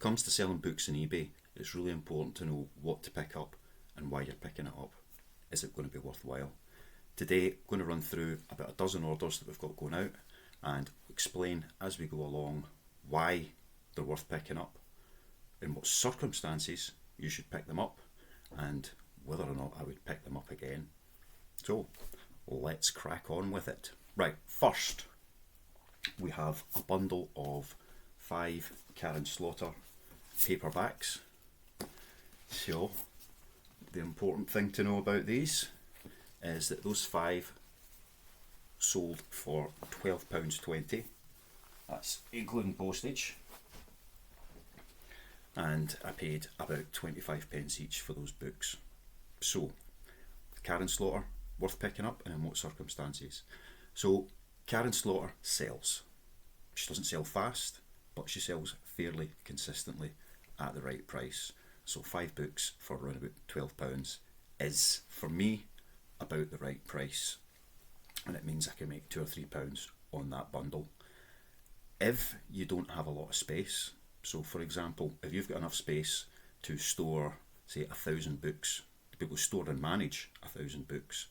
comes to selling books on eBay, it's really important to know what to pick up and why you're picking it up. Is it going to be worthwhile? Today, I'm going to run through about a dozen orders that we've got going out and explain as we go along why they're worth picking up, in what circumstances you should pick them up, and whether or not I would pick them up again. So let's crack on with it. Right, first we have a bundle of 5 Karen Slaughter paperbacks. So the important thing to know about these is that those 5 sold for £12.20. That's including postage. And I paid about 25 pence each for those books. So, Karen Slaughter, worth picking up, and in what circumstances? So, Karen Slaughter sells. She doesn't sell fast, but she sells fairly consistently at the right price. So 5 books for around about £12 is, for me, about the right price. And it means I can make £2 or £3 on that bundle. If you don't have a lot of space, so for example, if you've got enough space to store, say, 1,000 books, to be able to store and manage 1,000 books,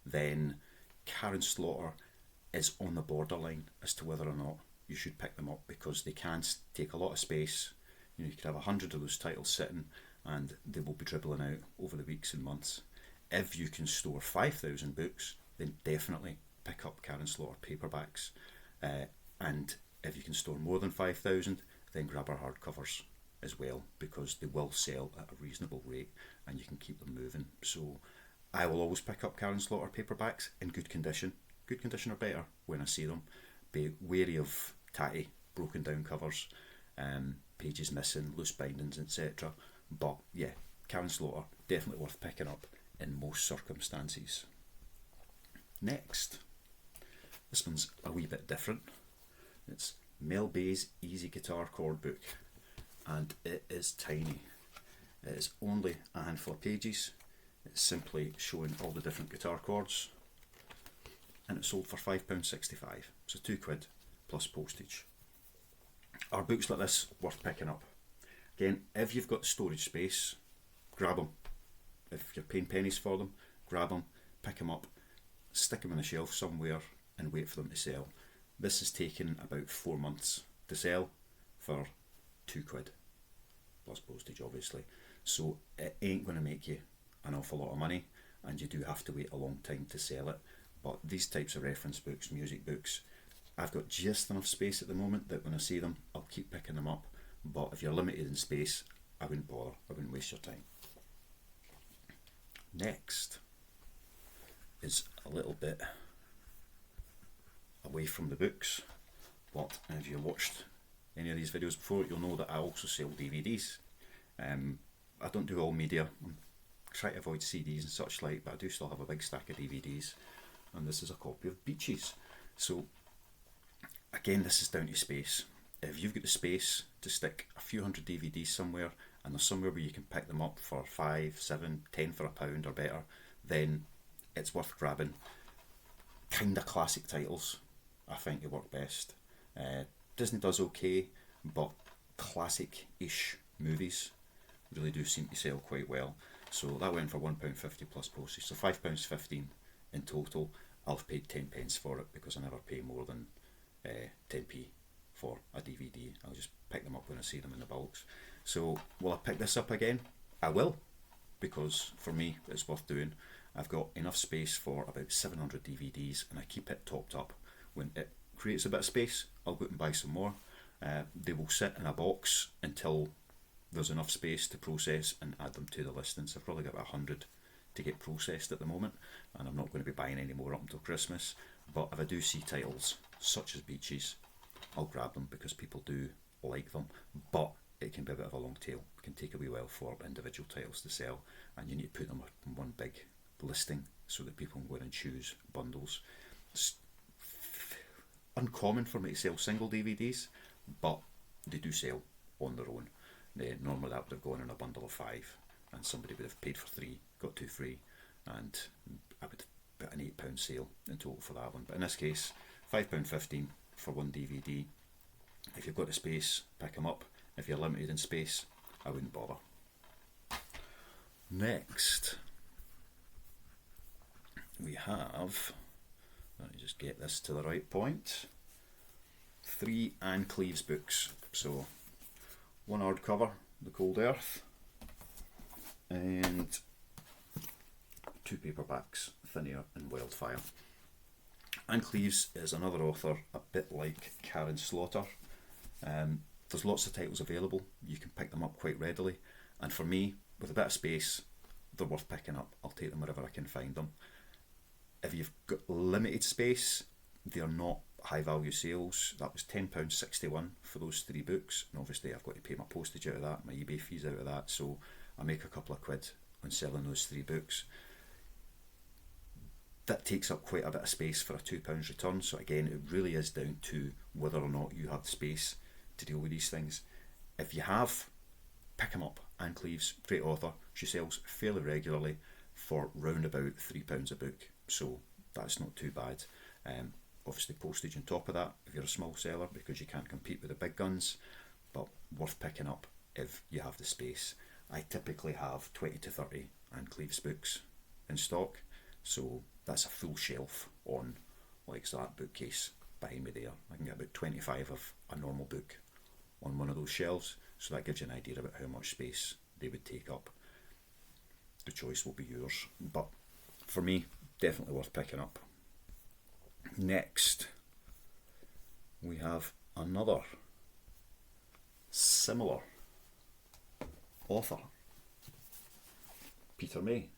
then Karen Slaughter is on the borderline as to whether or not you should pick them up, because they can take a lot of space. You could have 100 of those titles sitting and they will be dribbling out over the weeks and months. If you can store 5,000 books, then definitely pick up Karen Slaughter paperbacks. And if you can store more than 5,000, then grab her hardcovers as well, because they will sell at a reasonable rate and you can keep them moving. So I will always pick up Karen Slaughter paperbacks in good condition. Good condition or better when I see them. Be wary of tatty, broken down covers, pages missing, loose bindings, etc. But yeah, Karen Slaughter, definitely worth picking up in most circumstances. Next, this one's a wee bit different. It's Mel Bay's Easy Guitar Chord Book, and it is tiny. It is only a handful of pages. It's simply showing all the different guitar chords, and it sold for £5.65, so £2 plus postage. Are books like this worth picking up? Again, if you've got storage space, grab them. If you're paying pennies for them, grab them, pick them up, stick them on a shelf somewhere and wait for them to sell. This has taken about 4 months to sell for £2 plus postage, obviously. So it ain't going to make you an awful lot of money, and you do have to wait a long time to sell it. But these types of reference books, music books, I've got just enough space at the moment that when I see them, I'll keep picking them up. But if you're limited in space, I wouldn't bother. I wouldn't waste your time. Next is a little bit away from the books, but if you watched any of these videos before, you'll know that I also sell DVDs. I don't do all media. I try to avoid CDs and such like, but I do still have a big stack of DVDs, and this is a copy of Beaches. So again, this is down to space. If you've got the space to stick a few hundred DVDs somewhere, and there's somewhere where you can pick them up for 5, 7, 10 for £1 or better, then it's worth grabbing. Kind of classic titles, I think, they work best. Disney does okay, but classic-ish movies really do seem to sell quite well. So that went for £1.50 plus postage, so £5.15 in total. I've paid 10 pence for it because I never pay more than 10p for a DVD. I'll just pick them up when I see them in the bulks. So will I pick this up again? I will, because for me it's worth doing. I've got enough space for about 700 DVDs and I keep it topped up. When it creates a bit of space, I'll go out and buy some more. They will sit in a box until there's enough space to process and add them to the listings. I've probably got about 100 to get processed at the moment, and I'm not going to be buying any more up until Christmas. But if I do see titles such as Beaches, I'll grab them because people do like them. But it can be a bit of a long tail. It can take a wee while for individual titles to sell, and you need to put them in one big listing so that people can go in and choose bundles. It's uncommon for me to sell single DVDs, but they do sell on their own. Normally that would have gone in a bundle of 5 and somebody would have paid for 3, got 2 free, and I would put an £8 sale in total for that one. But in this case, £5.15 for one DVD. If you've got the space, pick them up. If you're limited in space, I wouldn't bother. Next, we have, let me just get this to the right point, 3 Anne Cleaves books. So, one hardcover, The Cold Earth, and 2 paperbacks, Thin Air and Wildfire. Anne Cleaves is another author a bit like Karen Slaughter. There's lots of titles available, you can pick them up quite readily, and for me, with a bit of space, they're worth picking up. I'll take them wherever I can find them. If you've got limited space, they're not high value sales. That was £10.61 for those 3 books, and obviously I've got to pay my postage out of that, my eBay fees out of that, so I make a couple of quid on selling those 3 books. That takes up quite a bit of space for a £2 return, so again, it really is down to whether or not you have the space to deal with these things. If you have, pick them up. Anne Cleaves, great author. She sells fairly regularly for round about £3 a book, so that's not too bad. Obviously postage on top of that if you're a small seller, because you can't compete with the big guns, but worth picking up if you have the space. I typically have 20 to 30 Anne Cleaves books in stock, so that's a full shelf on like that bookcase behind me there. I can get about 25 of a normal book on one of those shelves, so that gives you an idea about how much space they would take up. The choice will be yours, but for me, definitely worth picking up. Next, we have another similar author, Peter May.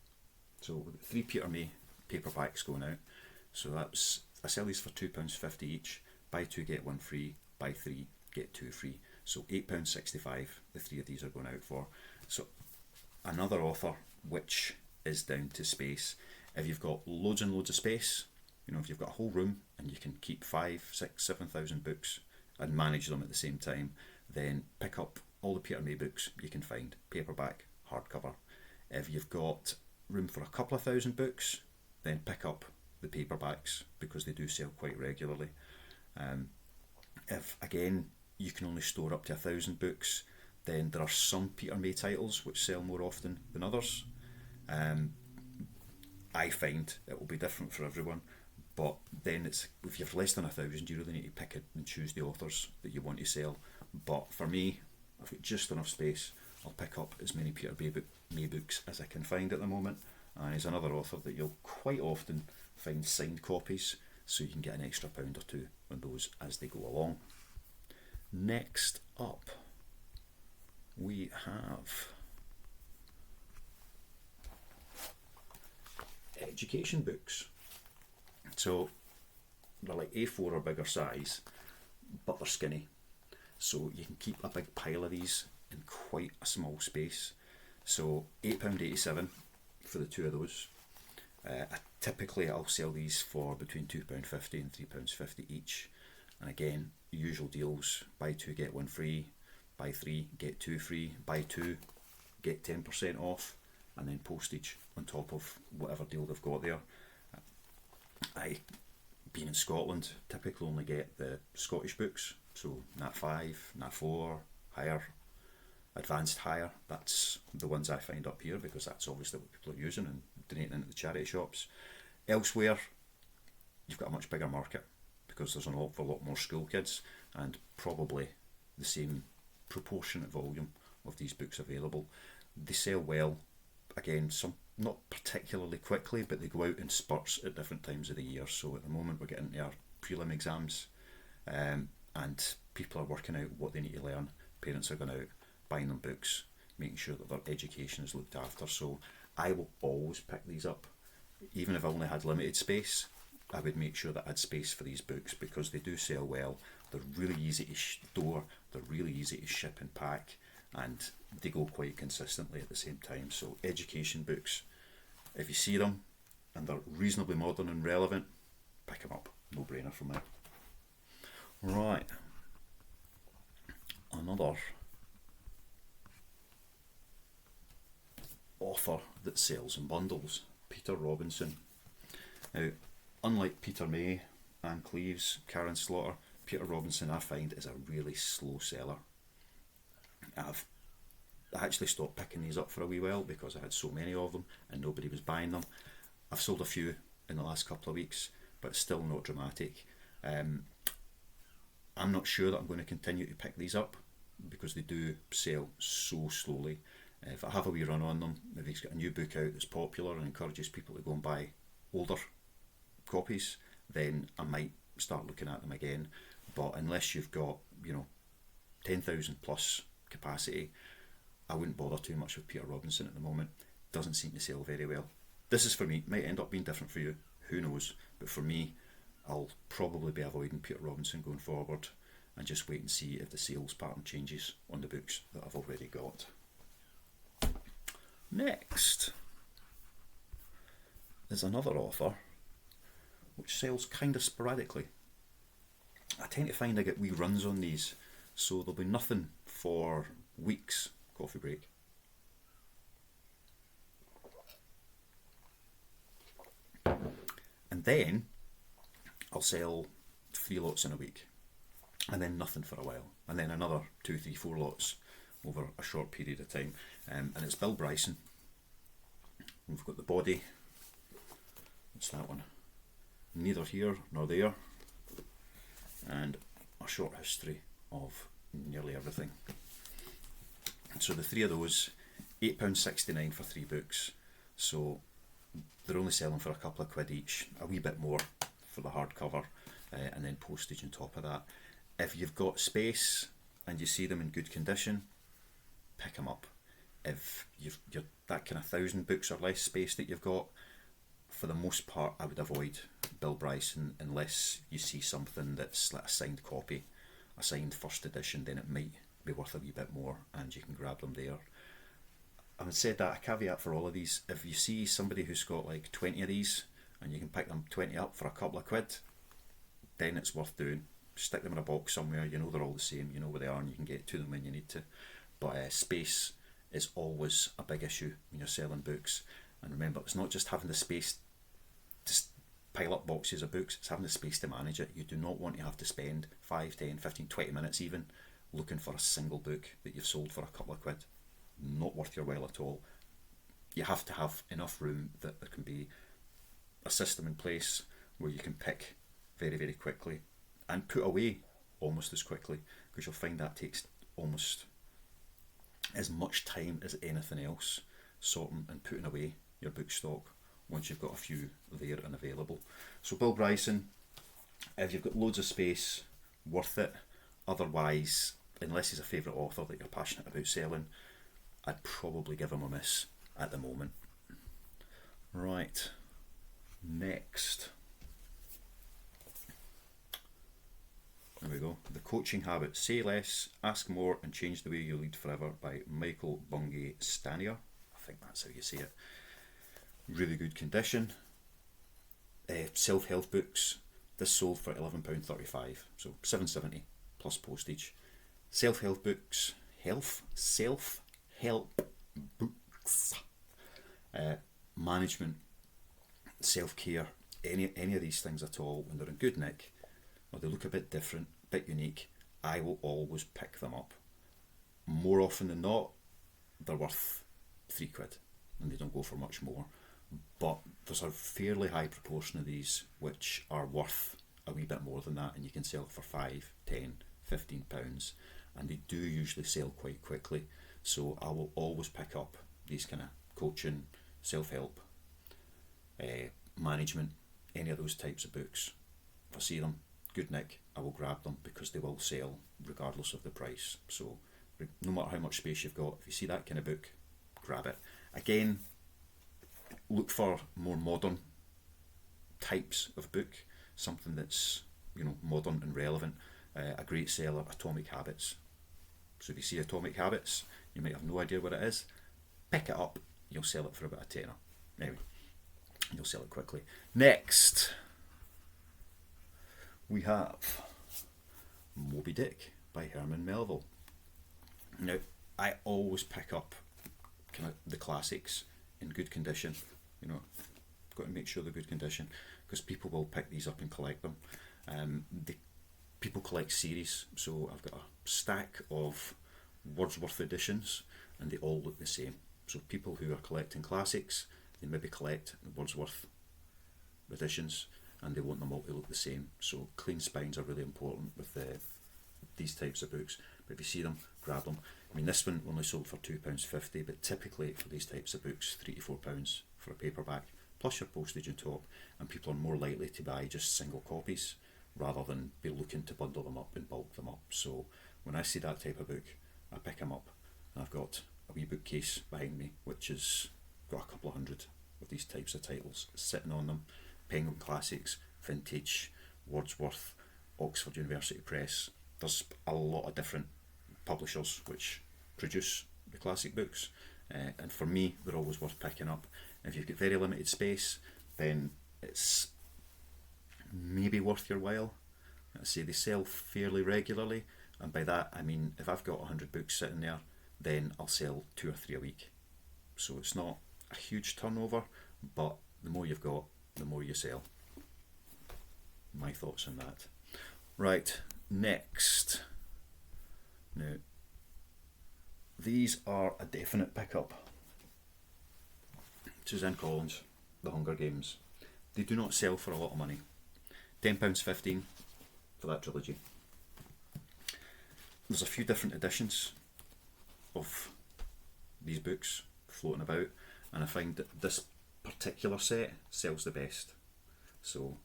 So we've got 3 Peter May paperbacks going out. So I sell these for £2.50 each. Buy 2 get 1 free. Buy 3 get 2 free. So £8.65 the 3 of these are going out for. So another author which is down to space. If you've got loads and loads of space, you know, if you've got a whole room and you can keep 5, 6, 7,000 books and manage them at the same time, then pick up all the Peter May books you can find, paperback, hardcover. If you've got room for a couple of thousand books, then pick up the paperbacks because they do sell quite regularly. If again you can only store up to 1,000 books, then there are some Peter May titles which sell more often than others. I find it will be different for everyone, but then it's, if you have less than 1,000, you really need to pick it and choose the authors that you want to sell. But for me, I've got just enough space. I'll pick up as many Peter May books as I can find at the moment, and he's another author that you'll quite often find signed copies, so you can get an extra £1 or 2 on those as they go along. Next up, we have education books. So they're like A4 or bigger size, but they're skinny, so you can keep a big pile of these in quite a small space. So £8.87 for the 2 of those. Typically I'll sell these for between £2.50 and £3.50 each, and again, usual deals: buy 2 get 1 free, buy 3 get 2 free, buy 2 get 10% off, and then postage on top of whatever deal they've got there. I, being in Scotland, typically only get the Scottish books, so Nat 5, Nat 4, higher, advanced higher. That's the ones I find up here because that's obviously what people are using and donating into the charity shops. Elsewhere, you've got a much bigger market because there's an awful lot more school kids and probably the same proportionate volume of these books available. They sell well, again, some not particularly quickly, but they go out in spurts at different times of the year. So at the moment we're getting into our prelim exams, and people are working out what they need to learn. Parents are going out, buying them books, making sure that their education is looked after. So I will always pick these up. Even if I only had limited space, I would make sure that I had space for these books because they do sell well. They're really easy to store, they're really easy to ship and pack, and they go quite consistently at the same time. So education books, if you see them and they're reasonably modern and relevant, pick them up. No brainer from there. Right, another author that sells in bundles, Peter Robinson. Now, unlike Peter May, Anne Cleaves, Karen Slaughter, Peter Robinson I find is a really slow seller. I actually stopped picking these up for a wee while because I had so many of them and nobody was buying them. I've sold a few in the last couple of weeks, but it's still not dramatic. I'm not sure that I'm going to continue to pick these up because they do sell so slowly. If I have a wee run on them, if he's got a new book out that's popular and encourages people to go and buy older copies, then I might start looking at them again. But unless you've got, 10,000 plus capacity, I wouldn't bother too much with Peter Robinson at the moment. Doesn't seem to sell very well. This is for me. Might end up being different for you. Who knows? But for me, I'll probably be avoiding Peter Robinson going forward and just wait and see if the sales pattern changes on the books that I've already got. Next is another author which sells kind of sporadically. I tend to find I get wee runs on these, so there'll be nothing for weeks. Coffee break. And then I'll sell 3 lots in a week, and then nothing for a while, and then another 2, 3, 4 lots over a short period of time. And it's Bill Bryson. We've got the body. What's that one? Neither Here Nor There. And a short history of nearly everything. So the 3 of those, £8.69 for 3 books. So they're only selling for a couple of quid each, a wee bit more for the hardcover, and then postage on top of that. If you've got space and you see them in good condition, pick them up. If you're that kind of 1,000 books or less space that you've got, for the most part I would avoid Bill Bryson unless you see something that's like a signed copy, a signed first edition, then it might be worth a wee bit more and you can grab them there. Having said that, a caveat for all of these, if you see somebody who's got like 20 of these and you can pick them 20 up for a couple of quid, then it's worth doing. Stick them in a box somewhere, you know they're all the same, you know where they are and you can get to them when you need to. But space is always a big issue when you're selling books. And remember, it's not just having the space to pile up boxes of books, it's having the space to manage it. You do not want to have to spend 5, 10, 15, 20 minutes even looking for a single book that you've sold for a couple of quid. Not worth your while at all. You have to have enough room that there can be a system in place where you can pick very, very quickly and put away almost as quickly, because you'll find that takes almost as much time as anything else, sorting and putting away your book stock once you've got a few there and available. So Bill Bryson, if you've got loads of space, worth it. Otherwise, unless he's a favourite author that you're passionate about selling, I'd probably give him a miss at the moment. Right, next. There we go. The Coaching Habit. Say Less, Ask More and Change the Way You Lead Forever by Michael Bungay Stanier. I think that's how you say it. Really good condition. Self-help books. This sold for £11.35, so $7.70 plus postage. Self-help books. Self-help books. Management, self-care, any of these things at all, when they're in good nick or they look a bit different, a bit unique, I will always pick them up. More often than not, they're worth £3 and they don't go for much more. But there's a fairly high proportion of these which are worth a wee bit more than that, and you can sell for 5, 10, 15 pounds, and they do usually sell quite quickly. So I will always pick up these kind of coaching, self-help, management, any of those types of books. If I see them, good nick, I will grab them because they will sell regardless of the price. So no matter how much space you've got, if you see that kind of book, grab it. Again, look for more modern types of book, something that's modern and relevant. A great seller, Atomic Habits. So if you see Atomic Habits, you might have no idea what it is, pick it up, you'll sell it for about a tenner. Anyway, you'll sell it quickly. Next, we have Moby Dick by Herman Melville. Now, I always pick up kind of the classics in good condition. Got to make sure they're good condition because people will pick these up and collect them. People collect series, so I've got a stack of Wordsworth editions, and they all look the same. So people who are collecting classics, they maybe collect the Wordsworth editions, and they want them all to look the same. So clean spines are really important with these types of books. But if you see them, grab them. I mean, this one only sold for £2.50, but typically for these types of books, £3 to £4 for a paperback, plus your postage on top, and people are more likely to buy just single copies rather than be looking to bundle them up and bulk them up. So when I see that type of book, I pick them up. And I've got a wee bookcase behind me which has got a couple of hundred of these types of titles sitting on them. Penguin Classics, Vintage, Wordsworth, Oxford University Press. There's a lot of different publishers which produce the classic books, and for me they're always worth picking up. If you've got very limited space, then it's maybe worth your while. I say they sell fairly regularly, and by that I mean if I've got 100 books sitting there, then I'll sell 2 or 3 a week. So it's not a huge turnover, but the more you've got, the more you sell. My thoughts on that. Right, next. Now, these are a definite pickup. Suzanne Collins, The Hunger Games. They do not sell for a lot of money. £10.15 for that trilogy. There's a few different editions of these books floating about, and I find that this particular set sells the best. So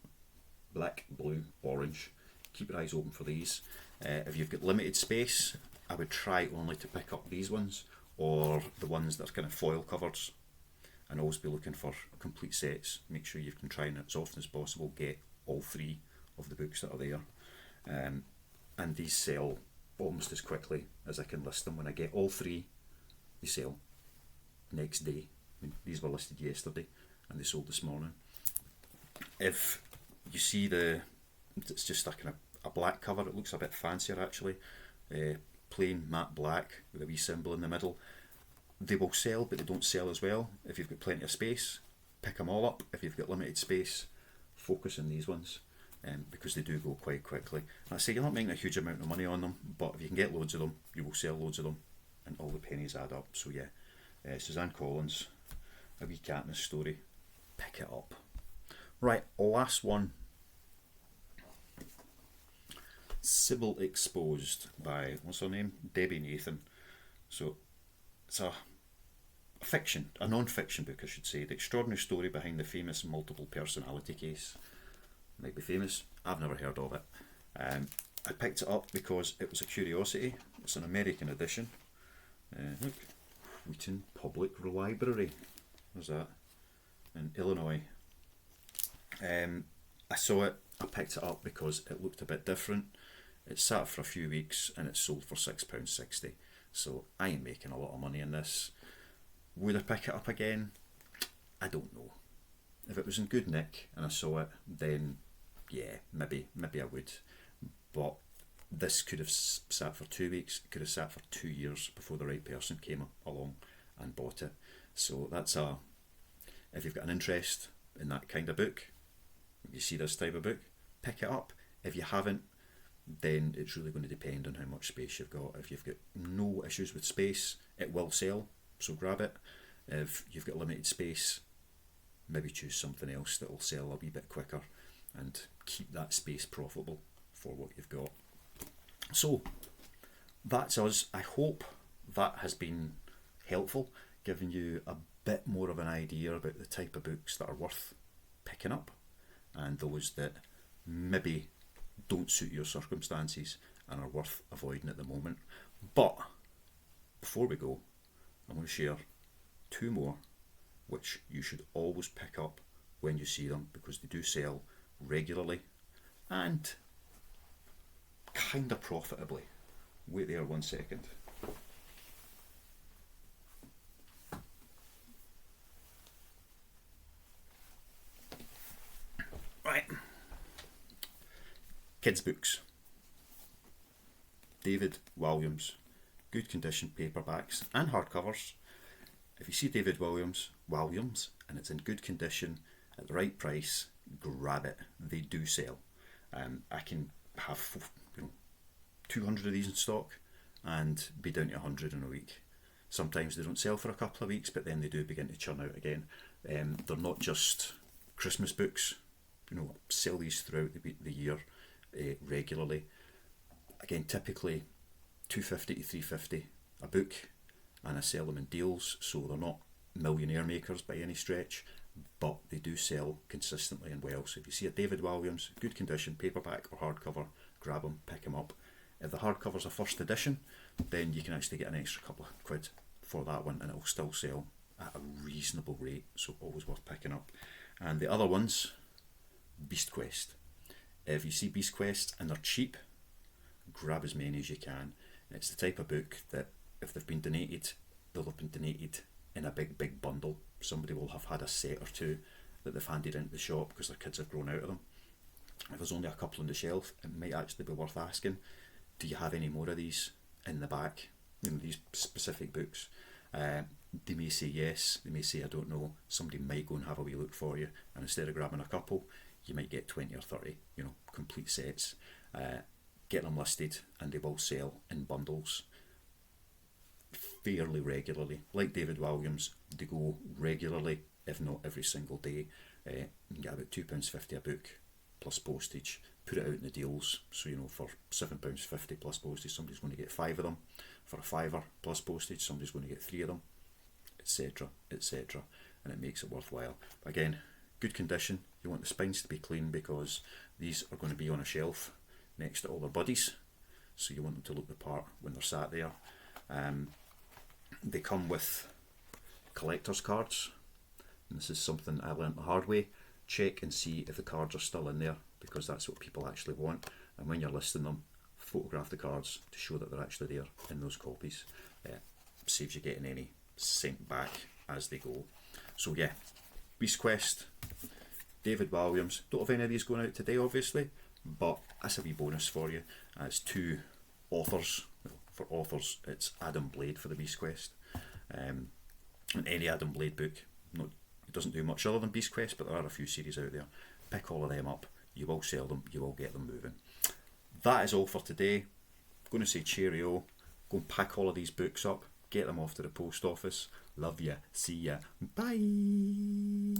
black, blue, orange. Keep your eyes open for these. If you've got limited space, I would try only to pick up these ones or the ones that are kind of foil covers, and always be looking for complete sets. Make sure you can try and as often as possible get all 3 of the books that are there. And these sell almost as quickly as I can list them. When I get all 3, they sell next day. I mean, these were listed yesterday and they sold this morning. If you see it's just a kind of a black cover, it looks a bit fancier actually, plain matte black with a wee symbol in the middle. They will sell, but they don't sell as well. If you've got plenty of space, pick them all up. If you've got limited space, focus on these ones, because they do go quite quickly. And I say you're not making a huge amount of money on them, but if you can get loads of them, you will sell loads of them, and all the pennies add up. So yeah, Suzanne Collins, A Wee Katniss Story, pick it up. Right, last one. Sybil Exposed by, what's her name? Debbie Nathan. So it's a fiction, a non-fiction book I should say. The extraordinary story behind the famous multiple personality case. Might be famous, I've never heard of it. I picked it up because it was a curiosity. It's an American edition. Look, Wheaton Public Library. Where's that? In Illinois. I saw it, I picked it up because it looked a bit different. It sat for a few weeks and it sold for £6.60. So I ain't making a lot of money in this. Would I pick it up again? I don't know. If it was in good nick and I saw it, then yeah, maybe I would. But this could have sat for 2 weeks, it could have sat for 2 years before the right person came along and bought it. So that's if you've got an interest in that kind of book, you see this type of book, pick it up. If you haven't, then it's really going to depend on how much space you've got. If you've got no issues with space, it will sell, so grab it. If you've got limited space, maybe choose something else that will sell a wee bit quicker and keep that space profitable for what you've got. So that's us. I hope that has been helpful, giving you a bit more of an idea about the type of books that are worth picking up and those that maybe don't suit your circumstances and are worth avoiding at the moment. But before we go, I'm going to share 2 more which you should always pick up when you see them, because they do sell regularly and kind of profitably. Wait there 1 second. Right. Kids books. David Walliams. Good condition paperbacks and hardcovers. If you see David Walliams and it's in good condition at the right price, grab it. They do sell. I can have 200 of these in stock and be down to 100 in a week. Sometimes they don't sell for a couple of weeks, but then they do begin to churn out again. They're not just Christmas books. Sell these throughout the year regularly. Again, typically $250 to $350 a book, and I sell them in deals, so they're not millionaire makers by any stretch, but they do sell consistently and well. So if you see a David Walliams, good condition, paperback or hardcover, grab them, pick them up. If the hardcover's a first edition, then you can actually get an extra couple of quid for that one, and it'll still sell at a reasonable rate, so always worth picking up. And the other ones, Beast Quest. If you see Beast Quest and they're cheap, grab as many as you can. It's the type of book that if they've been donated, they'll have been donated in a big bundle. Somebody will have had a set or two that they've handed into the shop because their kids have grown out of them. If there's only a couple on the shelf, it might actually be worth asking, do you have any more of these in the back? These specific books. They may say yes, they may say I don't know. Somebody might go and have a wee look for you, and instead of grabbing a couple, you might get 20 or 30, complete sets. Get them listed, and they will sell in bundles fairly regularly. Like David Walliams, they go regularly, if not every single day. You can get about £2.50 a book plus postage. Put it out in the deals, so for £7.50 plus postage, somebody's going to get 5 of them. For a £5 plus postage, somebody's going to get 3 of them, etc, etc, and it makes it worthwhile. But again, good condition. You want the spines to be clean because these are going to be on a shelf next to all their buddies, so you want them to look the part when they're sat there. They come with collector's cards, and this is something I learnt the hard way. Check and see if the cards are still in there, because that's what people actually want, and when you're listing them, photograph the cards to show that they're actually there in those copies. Saves you getting any sent back as they go. So yeah, Beast Quest, David Walliams. Don't have any of these going out today obviously, but that's a wee bonus for you. It's 2 authors. For authors, it's Adam Blade for the Beast Quest. And any Adam Blade book, it doesn't do much other than Beast Quest, but there are a few series out there. Pick all of them up. You will sell them. You will get them moving. That is all for today. I'm going to say cheerio. Go and pack all of these books up. Get them off to the post office. Love ya. See ya. Bye.